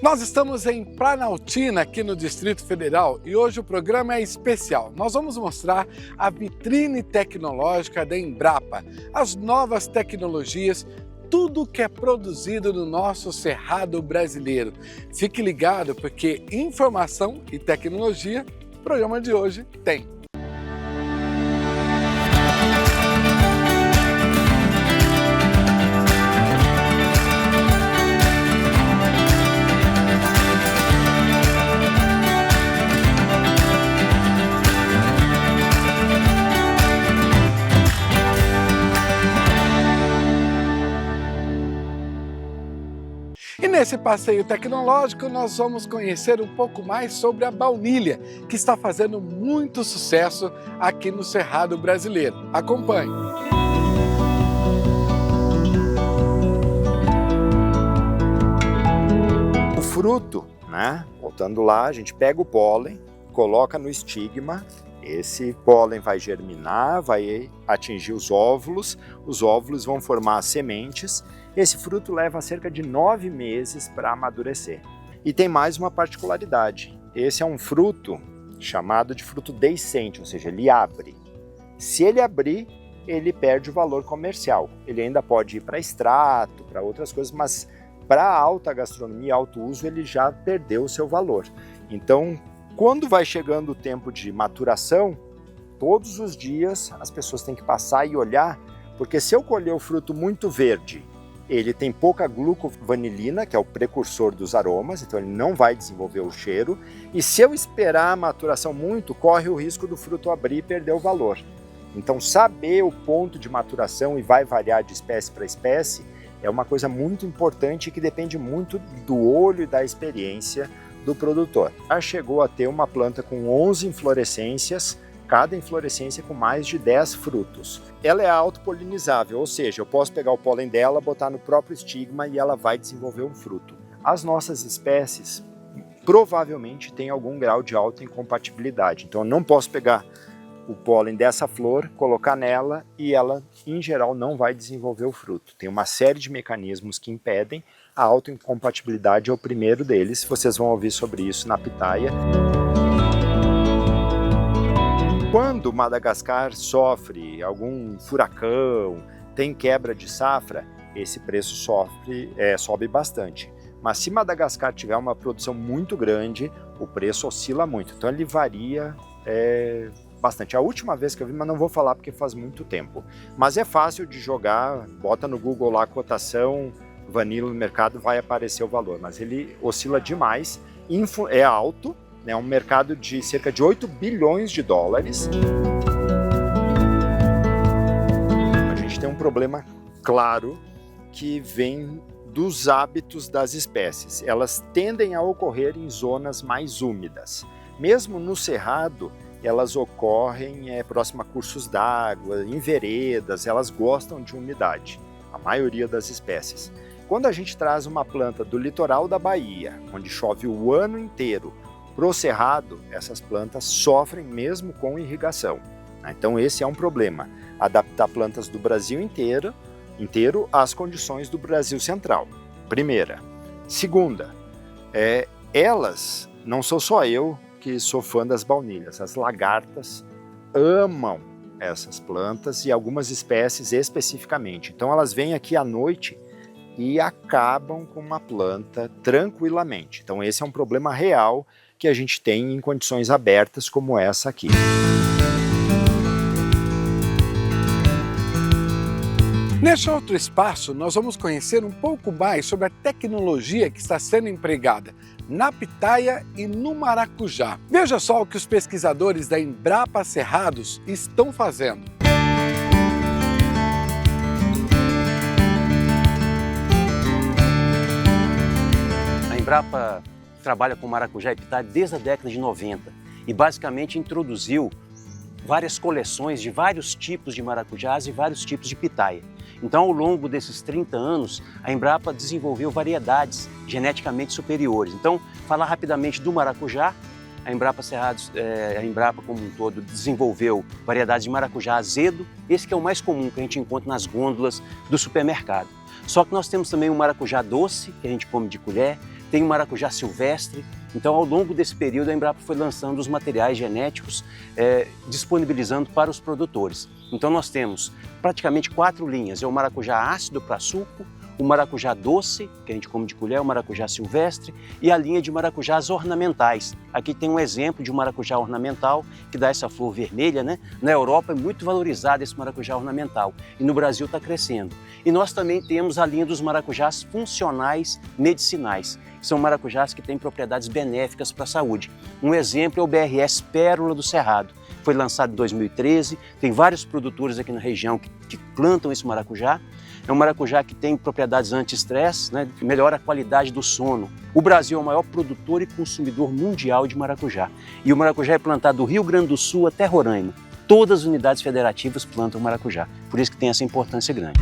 Nós estamos em Planaltina, aqui no Distrito Federal, e hoje o programa é especial. Nós vamos mostrar a vitrine tecnológica da Embrapa, as novas tecnologias, tudo que é produzido no nosso Cerrado brasileiro. Fique ligado, porque informação e tecnologia, o programa de hoje tem. E nesse passeio tecnológico nós vamos conhecer um pouco mais sobre a baunilha, que está fazendo muito sucesso aqui no Cerrado brasileiro. Acompanhe! O fruto, voltando lá, a gente pega o pólen, coloca no estigma, esse pólen vai germinar, vai atingir os óvulos vão formar as sementes. Esse fruto leva cerca de 9 meses para amadurecer. E tem mais uma particularidade, esse é um fruto chamado de fruto deiscente, ou seja, ele abre. Se ele abrir, ele perde o valor comercial. Ele ainda pode ir para extrato, para outras coisas, mas para alta gastronomia, alto uso, ele já perdeu o seu valor. Então, quando vai chegando o tempo de maturação, todos os dias as pessoas têm que passar e olhar, porque se eu colher o fruto muito verde, ele tem pouca glucovanilina, que é o precursor dos aromas, então ele não vai desenvolver o cheiro. E se eu esperar a maturação muito, corre o risco do fruto abrir e perder o valor. Então saber o ponto de maturação, e vai variar de espécie para espécie, é uma coisa muito importante que depende muito do olho e da experiência do produtor. Já chegou a ter uma planta com 11 inflorescências, cada inflorescência com mais de 10 frutos. Ela é autopolinizável, ou seja, eu posso pegar o pólen dela, botar no próprio estigma e ela vai desenvolver um fruto. As nossas espécies provavelmente têm algum grau de autoincompatibilidade, então eu não posso pegar o pólen dessa flor, colocar nela e ela, em geral, não vai desenvolver o fruto. Tem uma série de mecanismos que impedem. A autoincompatibilidade é o primeiro deles, vocês vão ouvir sobre isso na pitaia. Quando Madagascar sofre algum furacão, tem quebra de safra, esse preço sobe bastante. Mas se Madagascar tiver uma produção muito grande, o preço oscila muito, então ele varia bastante. A última vez que eu vi, mas não vou falar porque faz muito tempo. Mas é fácil de jogar, bota no Google lá cotação, vanila no mercado, vai aparecer o valor, mas ele oscila demais, é alto, é um mercado de cerca de 8 bilhões de dólares. A gente tem um problema claro que vem dos hábitos das espécies. Elas tendem a ocorrer em zonas mais úmidas. Mesmo no cerrado, elas ocorrem próximo a cursos d'água, em veredas, elas gostam de umidade, a maioria das espécies. Quando a gente traz uma planta do litoral da Bahia, onde chove o ano inteiro, para o cerrado, essas plantas sofrem mesmo com irrigação. Então esse é um problema, adaptar plantas do Brasil inteiro às condições do Brasil central, primeira. Segunda, elas, não sou só eu que sou fã das baunilhas, as lagartas amam essas plantas e algumas espécies especificamente. Então elas vêm aqui à noite e acabam com uma planta tranquilamente. Então esse é um problema real que a gente tem em condições abertas como essa aqui. Neste outro espaço, nós vamos conhecer um pouco mais sobre a tecnologia que está sendo empregada na pitaia e no maracujá. Veja só o que os pesquisadores da Embrapa Cerrados estão fazendo. A Embrapa trabalha com maracujá e pitaia desde a década de 90 e basicamente introduziu várias coleções de vários tipos de maracujás e vários tipos de pitaia. Então, ao longo desses 30 anos, a Embrapa desenvolveu variedades geneticamente superiores. Então, falar rapidamente do maracujá, a Embrapa Cerrados, a Embrapa como um todo desenvolveu variedades de maracujá azedo, esse que é o mais comum que a gente encontra nas gôndolas do supermercado. Só que nós temos também o maracujá doce, que a gente come de colher, tem o maracujá silvestre. Então, ao longo desse período, a Embrapa foi lançando os materiais genéticos, disponibilizando para os produtores. Então, nós temos praticamente 4 linhas: é o maracujá ácido para suco, o maracujá doce, que a gente come de colher, o maracujá silvestre, e a linha de maracujás ornamentais. Aqui tem um exemplo de um maracujá ornamental que dá essa flor vermelha, né? Na Europa é muito valorizado esse maracujá ornamental e no Brasil está crescendo. E nós também temos a linha dos maracujás funcionais medicinais, que são maracujás que têm propriedades benéficas para a saúde. Um exemplo é o BRS Pérola do Cerrado. Foi lançado em 2013, tem vários produtores aqui na região que plantam esse maracujá. É um maracujá que tem propriedades anti-estresse, né, que melhora a qualidade do sono. O Brasil é o maior produtor e consumidor mundial de maracujá. E o maracujá é plantado do Rio Grande do Sul até Roraima. Todas as unidades federativas plantam maracujá, por isso que tem essa importância grande.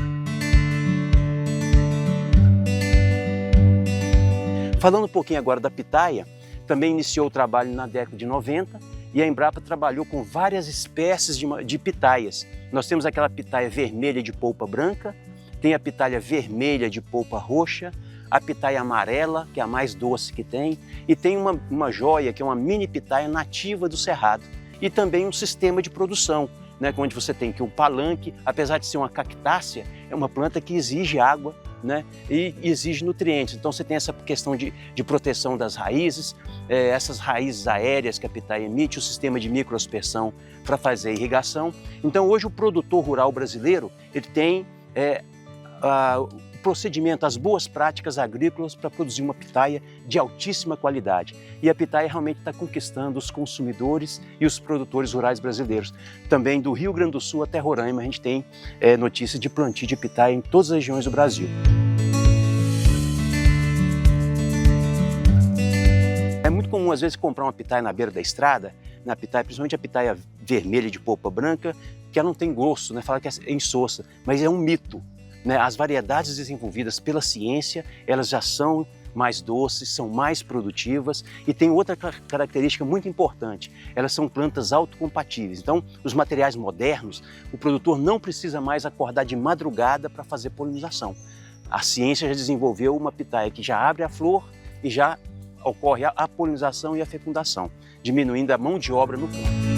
Falando um pouquinho agora da pitaia, também iniciou o trabalho na década de 90 e a Embrapa trabalhou com várias espécies de pitaias. Nós temos aquela pitaia vermelha de polpa branca, tem a pitaia vermelha de polpa roxa, a pitaia amarela, que é a mais doce que tem, e tem uma joia, que é uma mini pitaia nativa do Cerrado. E também um sistema de produção, né, onde você tem que o palanque, apesar de ser uma cactácea, é uma planta que exige água, né, e exige nutrientes. Então você tem essa questão de proteção das raízes, essas raízes aéreas que a pitaia emite, o sistema de microaspersão para fazer irrigação. Então hoje o produtor rural brasileiro ele tem o procedimento, as boas práticas agrícolas para produzir uma pitaia de altíssima qualidade. E a pitaia realmente está conquistando os consumidores e os produtores rurais brasileiros. Também do Rio Grande do Sul até Roraima a gente tem notícias de plantio de pitaia em todas as regiões do Brasil. É muito comum às vezes comprar uma pitaia na beira da estrada, na pitaia, principalmente a pitaia vermelha de polpa branca, que ela não tem gosto, né? Fala que é insossa, mas é um mito. As variedades desenvolvidas pela ciência, elas já são mais doces, são mais produtivas e tem outra característica muito importante, elas são plantas autocompatíveis. Então, os materiais modernos, o produtor não precisa mais acordar de madrugada para fazer polinização. A ciência já desenvolveu uma pitaia que já abre a flor e já ocorre a polinização e a fecundação, diminuindo a mão de obra no campo.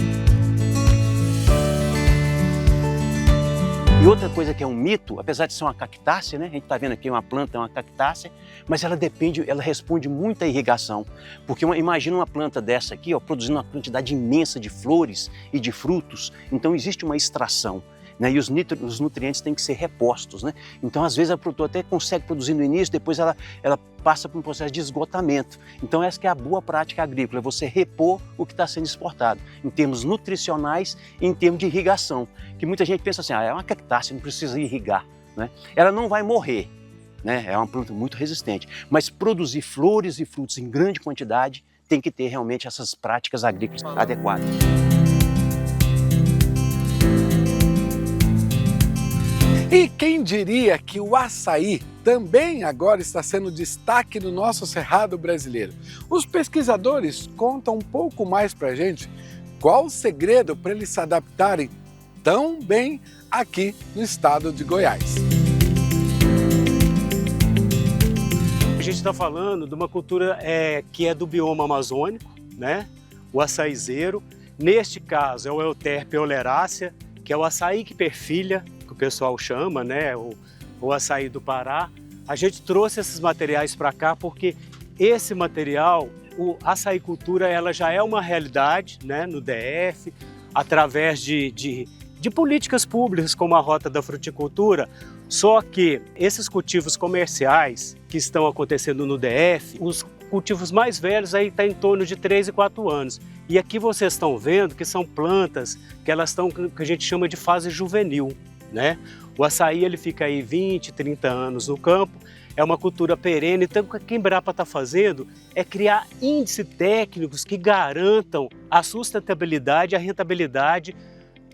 E outra coisa que é um mito, apesar de ser uma cactácea, né? A gente está vendo aqui uma planta, é uma cactácea, mas ela responde muito à irrigação. Porque imagina uma planta dessa aqui, ó, produzindo uma quantidade imensa de flores e de frutos, então existe uma extração. Né? E os nutrientes têm que ser repostos, né? Então, às vezes, a produtora até consegue produzir no início, depois ela passa por um processo de esgotamento. Então, essa que é a boa prática agrícola, é você repor o que está sendo exportado, em termos nutricionais e em termos de irrigação. Que muita gente pensa assim, é uma cactácea, não precisa irrigar. Né? Ela não vai morrer, né? É uma planta muito resistente, mas produzir flores e frutos em grande quantidade tem que ter realmente essas práticas agrícolas adequadas. E quem diria que o açaí também agora está sendo destaque no nosso cerrado brasileiro? Os pesquisadores contam um pouco mais para a gente qual o segredo para eles se adaptarem tão bem aqui no estado de Goiás. A gente está falando de uma cultura que é do bioma amazônico, né? O açaizeiro. Neste caso é o Euterpe oleracea, que é o açaí que perfilha, que o pessoal chama, né? O açaí do Pará. A gente trouxe esses materiais para cá porque esse material, a açaicultura, ela já é uma realidade, né, no DF, através de políticas públicas como a Rota da Fruticultura. Só que esses cultivos comerciais que estão acontecendo no DF, os cultivos mais velhos aí estão em torno de 3 e 4 anos. E aqui vocês estão vendo que são plantas que elas estão, que a gente chama de fase juvenil, né? O açaí ele fica aí 20, 30 anos no campo, é uma cultura perene. Então o que a Embrapa está fazendo é criar índices técnicos que garantam a sustentabilidade, a rentabilidade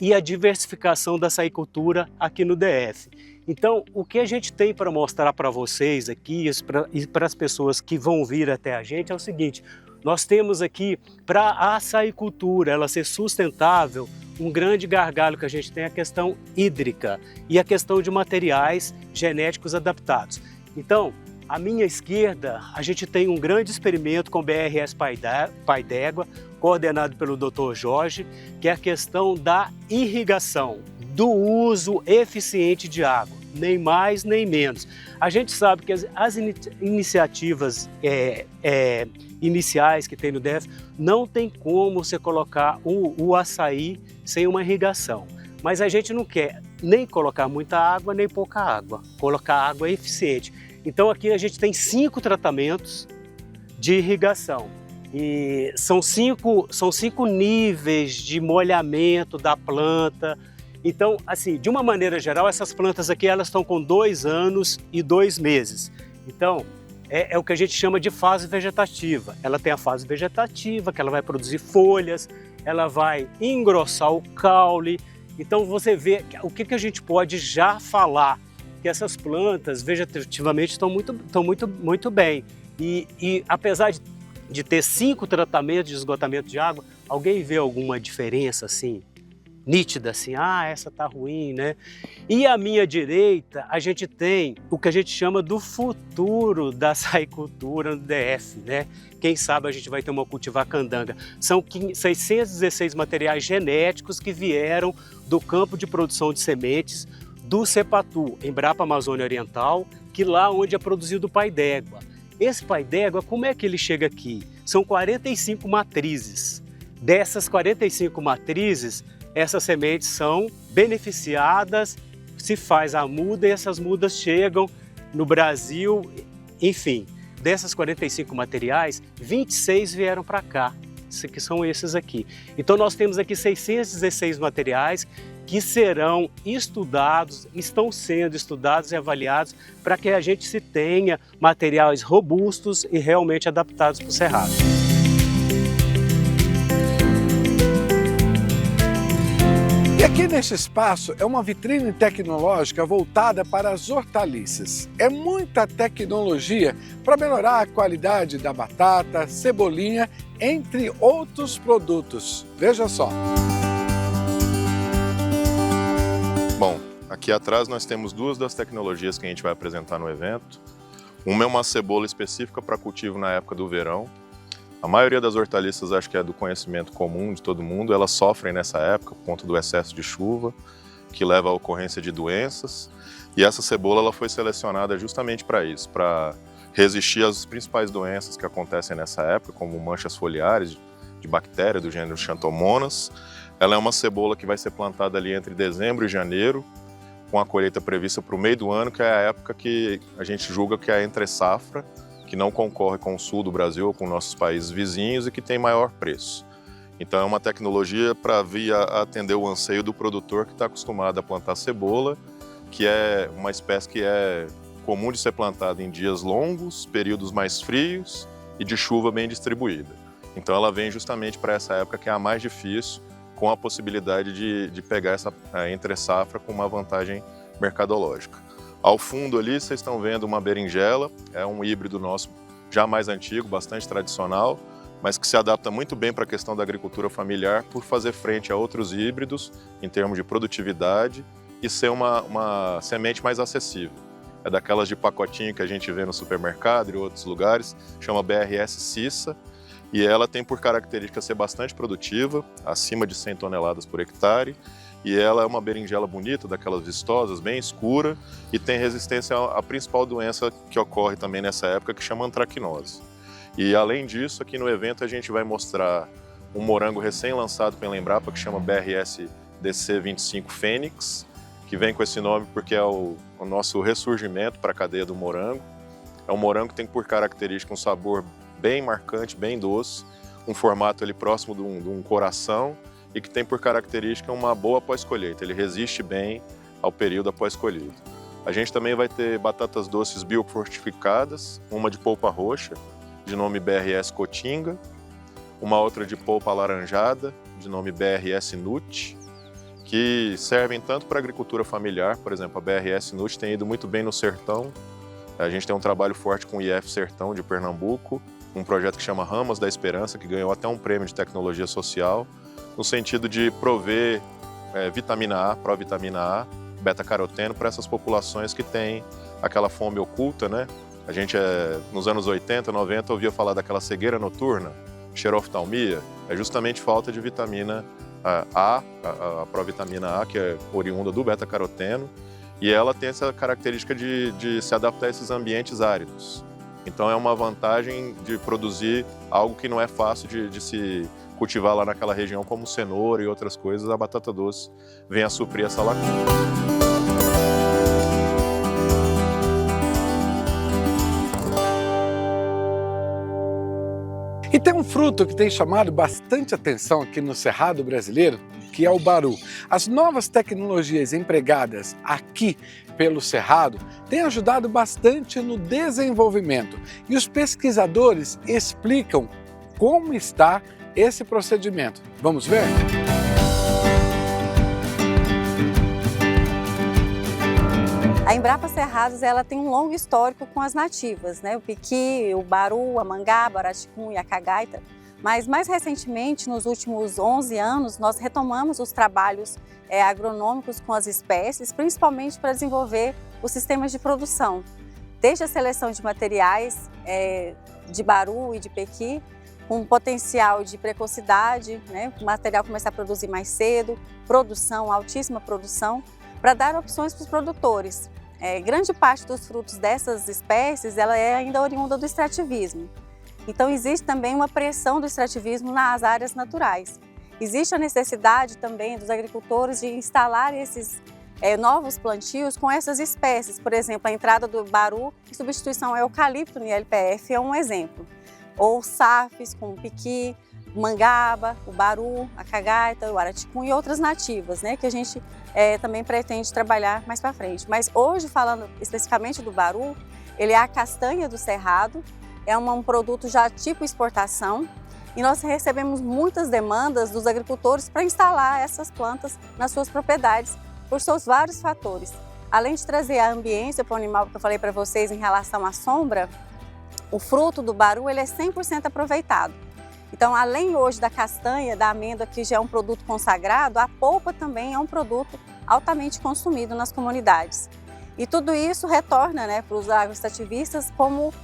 e a diversificação da açaicultura aqui no DF. Então, o que a gente tem para mostrar para vocês aqui e para as pessoas que vão vir até a gente é o seguinte: nós temos aqui, para a açaicultura ela ser sustentável, um grande gargalo que a gente tem é a questão hídrica e a questão de materiais genéticos adaptados. Então, À minha esquerda, a gente tem um grande experimento com BRS Pai d'Égua, coordenado pelo Dr. Jorge, que é a questão da irrigação, do uso eficiente de água, nem mais nem menos. A gente sabe que as iniciativas iniciais que tem no DF, não tem como você colocar o açaí sem uma irrigação. Mas a gente não quer nem colocar muita água, nem pouca água, colocar água eficiente. Então aqui a gente tem 5 tratamentos de irrigação. E são cinco níveis de molhamento da planta. Então, assim, de uma maneira geral, essas plantas aqui elas estão com 2 anos e 2 meses. Então, é o que a gente chama de fase vegetativa. Ela tem a fase vegetativa, que ela vai produzir folhas, ela vai engrossar o caule. Então, você vê o que a gente pode já falar, que essas plantas vegetativamente estão muito bem. E apesar de ter 5 tratamentos de esgotamento de água, alguém vê alguma diferença assim? Nítida, assim, essa tá ruim, né? E à minha direita, a gente tem o que a gente chama do futuro da açaicultura no DF, né? Quem sabe a gente vai ter uma cultivar candanga. São 616 materiais genéticos que vieram do campo de produção de sementes do Cepatu, Embrapa Amazônia Oriental, que lá onde é produzido o pai d'égua. Esse pai d'égua, como é que ele chega aqui? São 45 matrizes. Dessas 45 matrizes, essas sementes são beneficiadas, se faz a muda e essas mudas chegam no Brasil, enfim. Dessas 45 materiais, 26 vieram para cá, que são esses aqui. Então nós temos aqui 616 materiais que serão estudados, estão sendo estudados e avaliados para que a gente se tenha materiais robustos e realmente adaptados para o cerrado. E aqui neste espaço é uma vitrine tecnológica voltada para as hortaliças. É muita tecnologia para melhorar a qualidade da batata, cebolinha, entre outros produtos. Veja só. Bom, aqui atrás nós temos 2 das tecnologias que a gente vai apresentar no evento. Uma é uma cebola específica para cultivo na época do verão. A maioria das hortaliças, acho que é do conhecimento comum de todo mundo, elas sofrem nessa época por conta do excesso de chuva, que leva à ocorrência de doenças. E essa cebola ela foi selecionada justamente para isso, para resistir às principais doenças que acontecem nessa época, como manchas foliares de bactéria do gênero Xanthomonas. Ela é uma cebola que vai ser plantada ali entre dezembro e janeiro, com a colheita prevista para o meio do ano, que é a época que a gente julga que é a entre-safra, que não concorre com o sul do Brasil ou com nossos países vizinhos e que tem maior preço. Então é uma tecnologia para vir atender o anseio do produtor que está acostumado a plantar cebola, que é uma espécie que é comum de ser plantada em dias longos, períodos mais frios e de chuva bem distribuída. Então ela vem justamente para essa época que é a mais difícil, com a possibilidade de pegar essa entre-safra com uma vantagem mercadológica. Ao fundo ali vocês estão vendo uma berinjela, é um híbrido nosso já mais antigo, bastante tradicional, mas que se adapta muito bem para a questão da agricultura familiar por fazer frente a outros híbridos em termos de produtividade e ser uma semente mais acessível. É daquelas de pacotinho que a gente vê no supermercado e outros lugares, chama BRS Cissa, e ela tem por característica ser bastante produtiva, acima de 100 toneladas por hectare, e ela é uma berinjela bonita, daquelas vistosas, bem escura, e tem resistência à principal doença que ocorre também nessa época, que chama antracnose. E além disso, aqui no evento a gente vai mostrar um morango recém-lançado pela Embrapa, que chama BRS DC25 Fênix, que vem com esse nome porque é o nosso ressurgimento para a cadeia do morango. É um morango que tem por característica um sabor bem marcante, bem doce, um formato ali próximo de um coração, e que tem por característica uma boa pós-colheita. Ele resiste bem ao período após colheita. A gente também vai ter batatas doces biofortificadas, uma de polpa roxa, de nome BRS Cotinga, uma outra de polpa alaranjada, de nome BRS Nut, que servem tanto para a agricultura familiar, por exemplo, a BRS Nut tem ido muito bem no sertão. A gente tem um trabalho forte com o IF Sertão de Pernambuco, um projeto que chama Ramas da Esperança, que ganhou até um prêmio de tecnologia social, no sentido de prover vitamina A, provitamina A, beta-caroteno para essas populações que têm aquela fome oculta, né? A gente, nos anos 80, 90, ouvia falar daquela cegueira noturna, xeroftalmia, é justamente falta de vitamina A, a provitamina A, que é oriunda do beta-caroteno, e ela tem essa característica de se adaptar a esses ambientes áridos. Então é uma vantagem de produzir algo que não é fácil de se cultivar lá naquela região, como cenoura e outras coisas. A batata doce vem a suprir essa lacuna. E tem um fruto que tem chamado bastante atenção aqui no Cerrado brasileiro, que é o baru. As novas tecnologias empregadas aqui pelo Cerrado têm ajudado bastante no desenvolvimento e os pesquisadores explicam como está esse procedimento. Vamos ver? A Embrapa Cerrados ela tem um longo histórico com as nativas, né? O piqui, o baru, a mangaba, o araticum e a cagaita. Mas mais recentemente, nos últimos 11 anos, nós retomamos os trabalhos agronômicos com as espécies, principalmente para desenvolver os sistemas de produção. Desde a seleção de materiais de baru e de pequi, com potencial de precocidade, né? O material começar a produzir mais cedo, produção, altíssima produção, para dar opções para os produtores. Grande parte dos frutos dessas espécies ela é ainda oriunda do extrativismo. Então existe também uma pressão do extrativismo nas áreas naturais. Existe a necessidade também dos agricultores de instalar esses novos plantios com essas espécies. Por exemplo, a entrada do baru em substituição ao eucalipto no ILPF é um exemplo. Ou safes com o piqui, o mangaba, o baru, a cagaita, o araticum e outras nativas, né, que a gente também pretende trabalhar mais para frente. Mas hoje, falando especificamente do baru, ele é a castanha do cerrado, é um produto já tipo exportação e nós recebemos muitas demandas dos agricultores para instalar essas plantas nas suas propriedades por seus vários fatores. Além de trazer a ambiência para o animal que eu falei para vocês em relação à sombra, o fruto do baru ele é 100% aproveitado. Então, além hoje da castanha, da amêndoa, que já é um produto consagrado, a polpa também é um produto altamente consumido nas comunidades. E tudo isso retorna, né, para os agroextrativistas como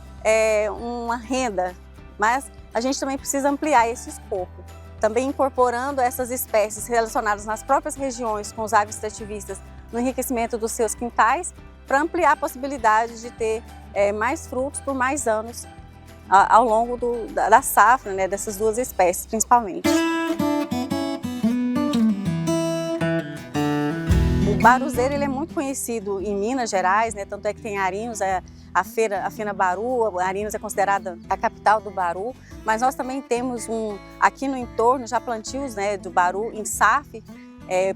uma renda, mas a gente também precisa ampliar esse escopo. Também incorporando essas espécies relacionadas nas próprias regiões com os agroextrativistas no enriquecimento dos seus quintais, para ampliar a possibilidade de ter mais frutos por mais anos ao longo da safra, né, dessas duas espécies, principalmente. O baruzeiro ele é muito conhecido em Minas Gerais, né, tanto é que tem Arinos, a Feira Baru, Arinos é considerada a capital do baru, mas nós também temos aqui no entorno já plantios, né, do baru em SAF,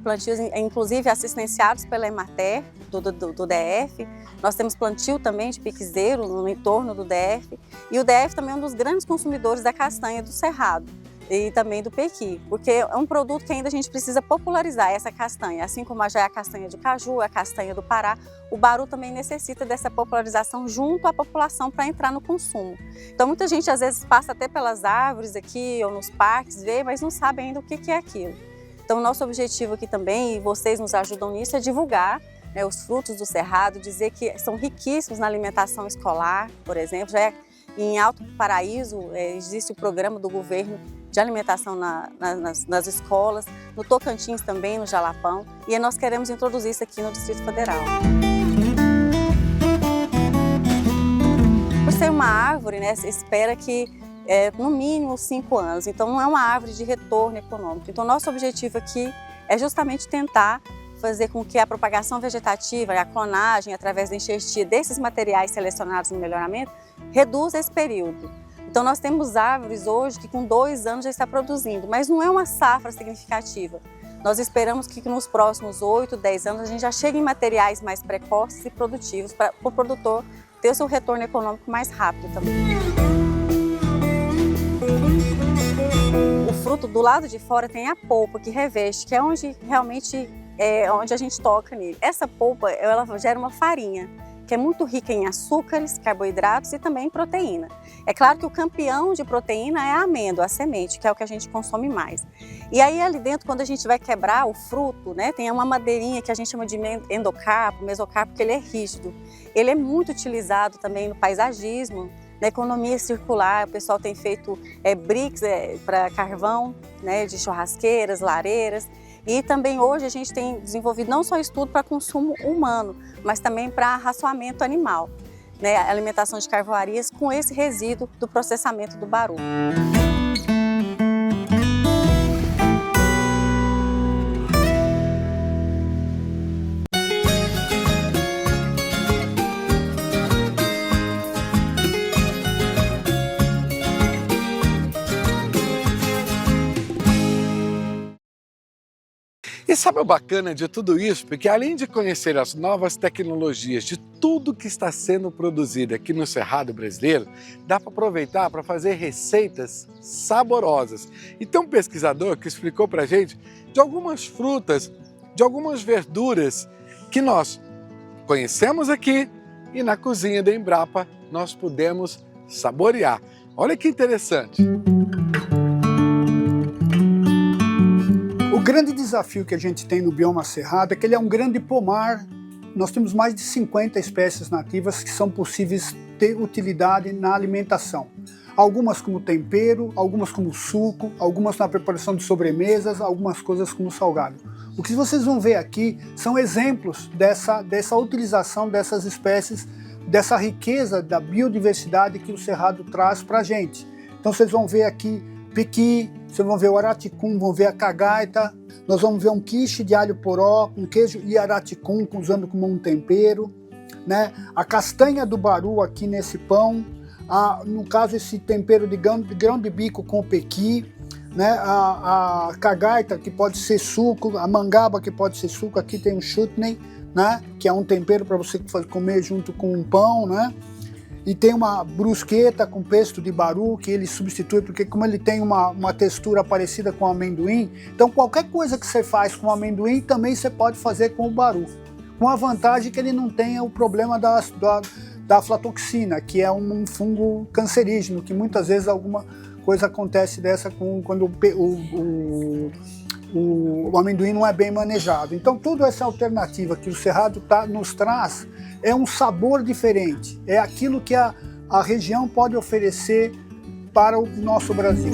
plantios inclusive assistenciados pela Emater do DF. Nós temos plantio também de piquezeiro no entorno do DF e o DF também é um dos grandes consumidores da castanha do cerrado e também do pequi, porque é um produto que ainda a gente precisa popularizar essa castanha, assim como já é a castanha de caju, a castanha do Pará, o baru também necessita dessa popularização junto à população para entrar no consumo. Então muita gente às vezes passa até pelas árvores aqui ou nos parques, vê, mas não sabe ainda o que é aquilo. Então, nosso objetivo aqui também, e vocês nos ajudam nisso, é divulgar, né, os frutos do cerrado, dizer que são riquíssimos na alimentação escolar, por exemplo. Já em Alto Paraíso existe o programa do governo de alimentação nas escolas, no Tocantins também, no Jalapão, e nós queremos introduzir isso aqui no Distrito Federal. Por ser uma árvore, né, se espera que no mínimo 5 anos, então não é uma árvore de retorno econômico. Então nosso objetivo aqui é justamente tentar fazer com que a propagação vegetativa e a clonagem através da enxertia desses materiais selecionados no melhoramento reduza esse período. Então nós temos árvores hoje que com 2 anos já está produzindo, mas não é uma safra significativa. Nós esperamos que nos próximos 8, 10 anos a gente já chegue em materiais mais precoces e produtivos para o produtor ter o seu retorno econômico mais rápido também. O fruto do lado de fora tem a polpa que reveste, que é onde realmente onde a gente toca nele. Essa polpa ela gera uma farinha que é muito rica em açúcares, carboidratos e também em proteína. É claro que o campeão de proteína é a amêndoa, a semente, que é o que a gente consome mais. E aí ali dentro, quando a gente vai quebrar o fruto, né, tem uma madeirinha que a gente chama de endocarpo, mesocarpo, que ele é rígido. Ele é muito utilizado também no paisagismo, na economia circular. O pessoal tem feito bricks para carvão, né, de churrasqueiras, lareiras. E também hoje a gente tem desenvolvido não só estudo para consumo humano, mas também para raçoamento animal, né, alimentação de carvoarias com esse resíduo do processamento do baru. E sabe o bacana de tudo isso? Porque além de conhecer as novas tecnologias de tudo que está sendo produzido aqui no Cerrado Brasileiro, dá para aproveitar para fazer receitas saborosas. E tem um pesquisador que explicou para a gente de algumas frutas, de algumas verduras que nós conhecemos aqui e na cozinha da Embrapa nós podemos saborear. Olha que interessante! O grande desafio que a gente tem no bioma cerrado é que ele é um grande pomar. Nós temos mais de 50 espécies nativas que são possíveis ter utilidade na alimentação. Algumas como tempero, algumas como suco, algumas na preparação de sobremesas, algumas coisas como salgado. O que vocês vão ver aqui são exemplos dessa utilização dessas espécies, dessa riqueza da biodiversidade que o Cerrado traz para a gente. Então vocês vão ver aqui pequi, vocês vão ver o araticum, vão ver a cagaita, nós vamos ver um quiche de alho poró, um queijo e araticum usando como um tempero, né? A castanha do baru aqui nesse pão, no caso esse tempero de grão de bico com o pequi, né? A cagaita que pode ser suco, a mangaba que pode ser suco, aqui tem o chutney, né? Que é um tempero para você comer junto com um pão, né? E tem uma brusqueta com pesto de baru, que ele substitui, porque como ele tem uma textura parecida com amendoim, então qualquer coisa que você faz com amendoim, também você pode fazer com o baru. Com a vantagem que ele não tenha o problema da aflatoxina, que é um fungo cancerígeno, que muitas vezes alguma coisa acontece dessa quando o amendoim não é bem manejado. Então toda essa alternativa que o Cerrado nos traz é um sabor diferente, é aquilo que a região pode oferecer para o nosso Brasil.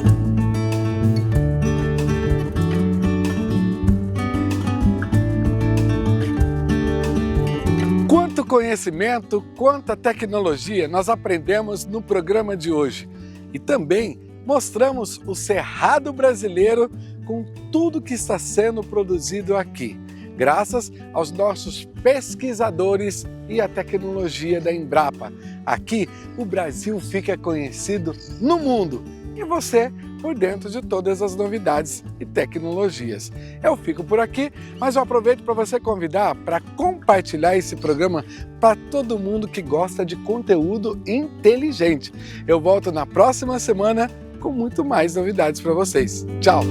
Quanto conhecimento, quanta tecnologia nós aprendemos no programa de hoje. E também mostramos o Cerrado Brasileiro com tudo que está sendo produzido aqui, graças aos nossos pesquisadores e à tecnologia da Embrapa. Aqui, o Brasil fica conhecido no mundo e você por dentro de todas as novidades e tecnologias. Eu fico por aqui, mas eu aproveito para você convidar para compartilhar esse programa para todo mundo que gosta de conteúdo inteligente. Eu volto na próxima semana com muito mais novidades para vocês. Tchau!